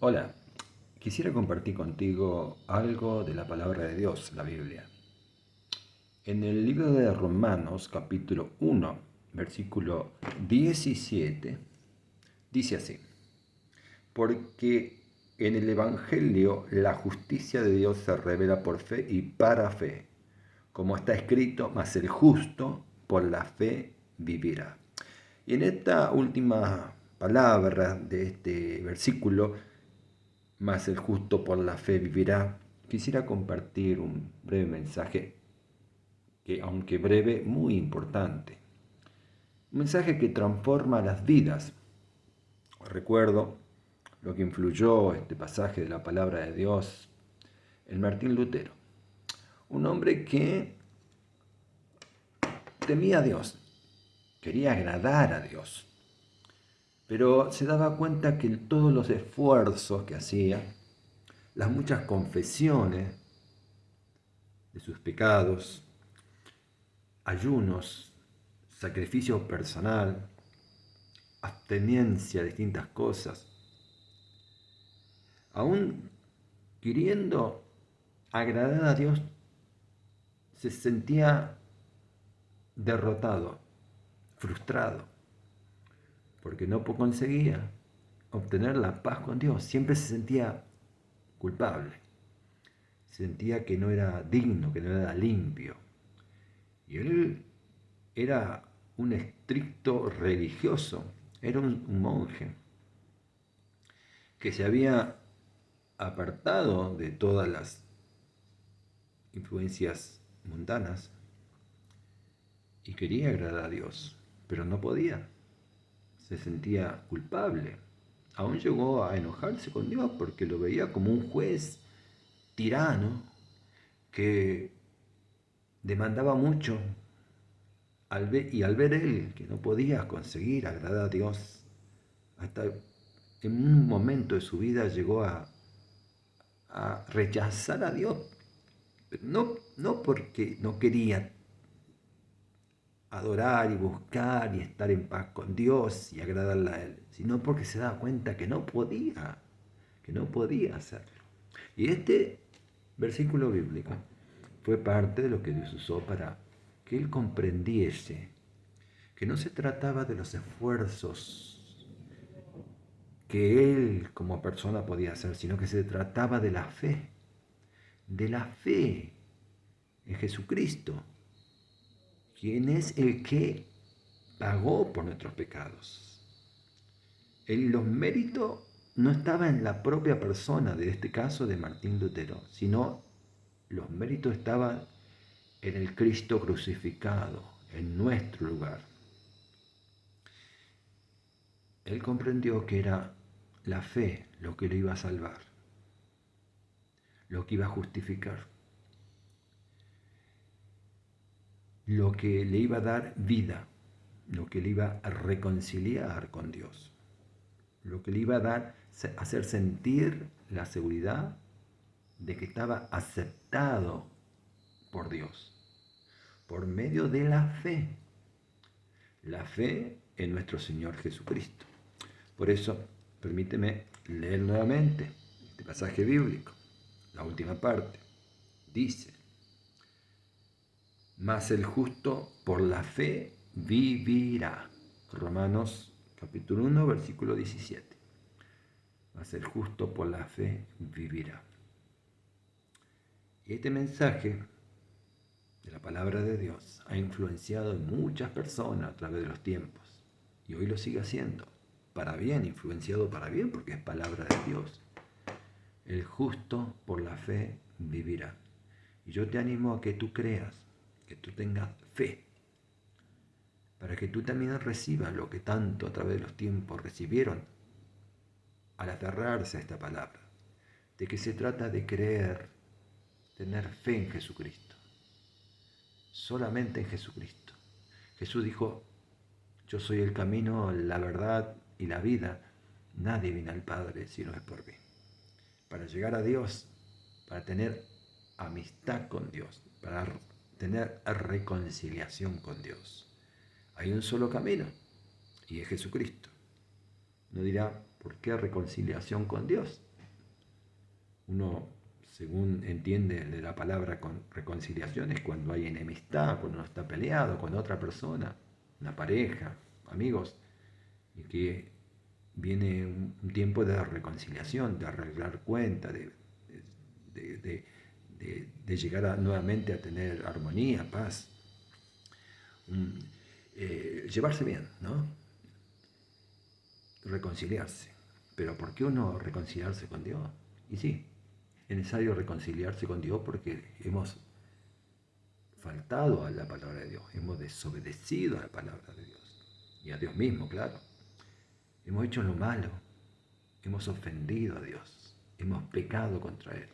Hola, quisiera compartir contigo algo de la palabra de Dios, la Biblia. En el libro de Romanos, capítulo 1, versículo 17, dice así: Porque en el Evangelio la justicia de Dios se revela por fe y para fe, como está escrito, mas el justo por la fe vivirá. Y en esta última palabra de este versículo, mas el justo por la fe vivirá, quisiera compartir un breve mensaje que, aunque breve, muy importante. Un mensaje que transforma las vidas. Recuerdo lo que influyó este pasaje de la palabra de Dios en Martín Lutero, un hombre que temía a Dios, quería agradar a Dios, pero se daba cuenta que todos los esfuerzos que hacía, las muchas confesiones de sus pecados, ayunos, sacrificio personal, abstenencia de distintas cosas, aún queriendo agradar a Dios, se sentía derrotado, frustrado, porque no conseguía obtener la paz con Dios. Siempre se sentía culpable, sentía que no era digno, que no era limpio. Y él era un estricto religioso, era un monje que se había apartado de todas las influencias mundanas y quería agradar a Dios, pero no podía. Se sentía culpable. Aún llegó a enojarse con Dios porque lo veía como un juez tirano que demandaba mucho y al ver él que no podía conseguir agradar a Dios, hasta en un momento de su vida llegó a rechazar a Dios. No porque no quería adorar y buscar y estar en paz con Dios y agradarle a Él, sino porque se daba cuenta que no podía hacerlo. Y este versículo bíblico fue parte de lo que Dios usó para que Él comprendiese que no se trataba de los esfuerzos que Él como persona podía hacer, sino que se trataba de la fe en Jesucristo, quien es el que pagó por nuestros pecados. Los méritos no estaban en la propia persona, de este caso de Martín Lutero, sino los méritos estaban en el Cristo crucificado, en nuestro lugar. Él comprendió que era la fe lo que lo iba a salvar, lo que iba a justificar, lo que le iba a dar vida, lo que le iba a reconciliar con Dios, lo que le iba a dar, hacer sentir la seguridad de que estaba aceptado por Dios, por medio de la fe en nuestro Señor Jesucristo. Por eso, permíteme leer nuevamente este pasaje bíblico, la última parte. Dice: mas el justo por la fe vivirá. Romanos capítulo 1, versículo 17. Mas el justo por la fe vivirá. Y este mensaje de la palabra de Dios ha influenciado en muchas personas a través de los tiempos. Y hoy lo sigue haciendo. Para bien, influenciado para bien, porque es palabra de Dios. El justo por la fe vivirá. Y yo te animo a que tú creas, que tú tengas fe, para que tú también recibas lo que tanto a través de los tiempos recibieron al aferrarse a esta palabra, de que se trata de creer, tener fe en Jesucristo, solamente en Jesucristo. Jesús dijo: yo soy el camino, la verdad y la vida. Nadie viene al Padre si no es por mí. Para llegar a Dios, para tener amistad con Dios, para tener reconciliación con Dios, hay un solo camino y es Jesucristo. No dirá: ¿Por qué reconciliación con Dios? Uno, según entiende de la palabra con reconciliación, es cuando hay enemistad, cuando uno está peleado con otra persona, una pareja, amigos, y que viene un tiempo de reconciliación, de arreglar cuentas, de llegar nuevamente a tener armonía, paz, llevarse bien, ¿no? Reconciliarse. Pero ¿por qué uno reconciliarse con Dios? Y sí, es necesario reconciliarse con Dios porque hemos faltado a la palabra de Dios, hemos desobedecido a la palabra de Dios y a Dios mismo, claro. Hemos hecho lo malo, hemos ofendido a Dios, hemos pecado contra Él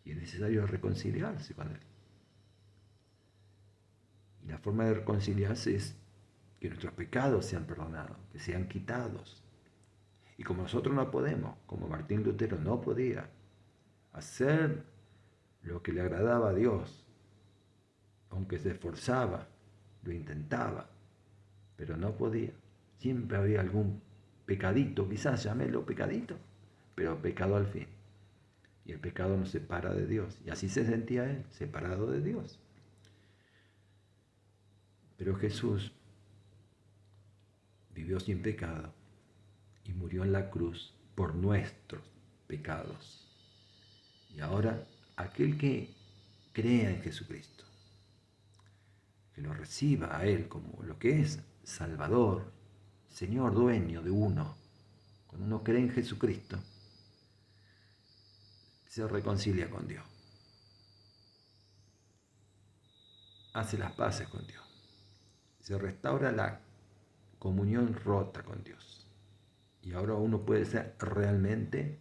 y es necesario reconciliarse con Él. Y la forma de reconciliarse es que nuestros pecados sean perdonados, que sean quitados. Y como nosotros no podemos, como Martín Lutero no podía hacer lo que le agradaba a Dios, aunque se esforzaba, lo intentaba, pero no podía. Siempre había algún pecadito, quizás llamélo pecadito, pero pecado al fin. Y el pecado nos separa de Dios. Y así se sentía él, separado de Dios. Pero Jesús vivió sin pecado y murió en la cruz por nuestros pecados. Y ahora aquel que crea en Jesucristo, que lo reciba a Él como lo que es Salvador, Señor, dueño de uno, cuando uno cree en Jesucristo, se reconcilia con Dios, hace las paces con Dios, se restaura la comunión rota con Dios. Y ahora uno puede ser realmente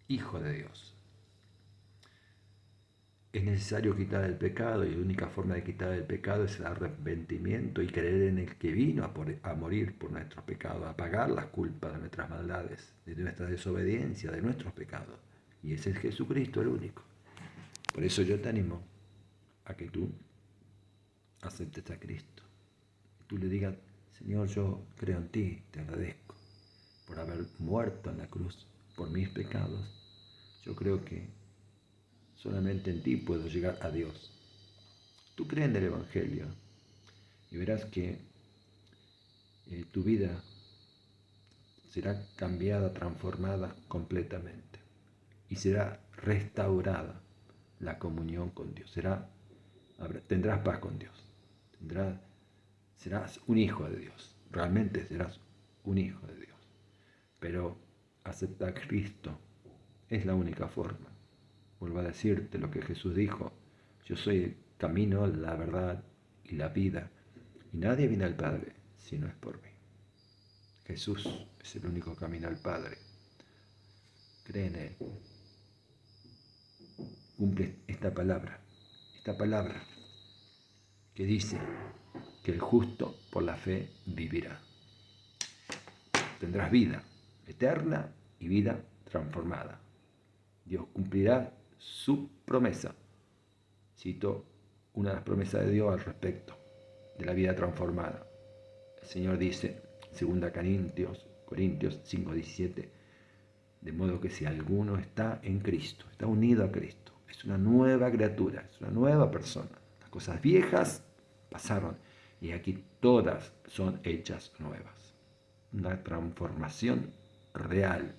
hijo de Dios. Es necesario quitar el pecado y la única forma de quitar el pecado es el arrepentimiento y creer en el que vino a morir por nuestros pecados, a pagar las culpas de nuestras maldades, de nuestra desobediencia, de nuestros pecados. Y ese es Jesucristo el único. Por eso yo te animo a que tú aceptes a Cristo. Y tú le digas, Señor, yo creo en ti, te agradezco por haber muerto en la cruz por mis pecados. Yo creo que solamente en ti puedo llegar a Dios. Tú crees en el Evangelio y verás que tu vida será cambiada, transformada completamente y será restaurada la comunión con Dios. Tendrás paz con Dios. Serás un hijo de Dios. Realmente serás un hijo de Dios. Pero aceptar a Cristo es la única forma. Vuelvo a decirte lo que Jesús dijo. Yo soy el camino, la verdad y la vida. Y nadie viene al Padre si no es por mí. Jesús es el único camino al Padre. Cree en Él. Cumple esta palabra que dice que el justo por la fe vivirá. Tendrás vida eterna y vida transformada. Dios cumplirá su promesa. Cito una de las promesas de Dios al respecto de la vida transformada. El Señor dice, 2 Corintios 5:17, de modo que si alguno está en Cristo, está unido a Cristo, es una nueva criatura, es una nueva persona. Las cosas viejas pasaron y aquí todas son hechas nuevas. Una transformación real,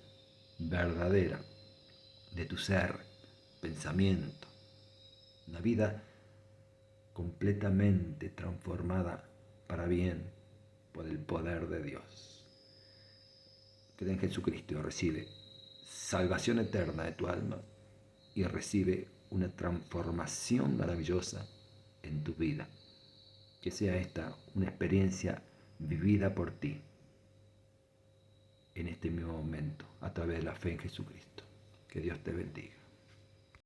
verdadera, de tu ser, pensamiento, una vida completamente transformada para bien por el poder de Dios. Cree en Jesucristo y recibe salvación eterna de tu alma y recibe una transformación maravillosa en tu vida. Que sea esta una experiencia vivida por ti en este mismo momento a través de la fe en Jesucristo. Que Dios te bendiga.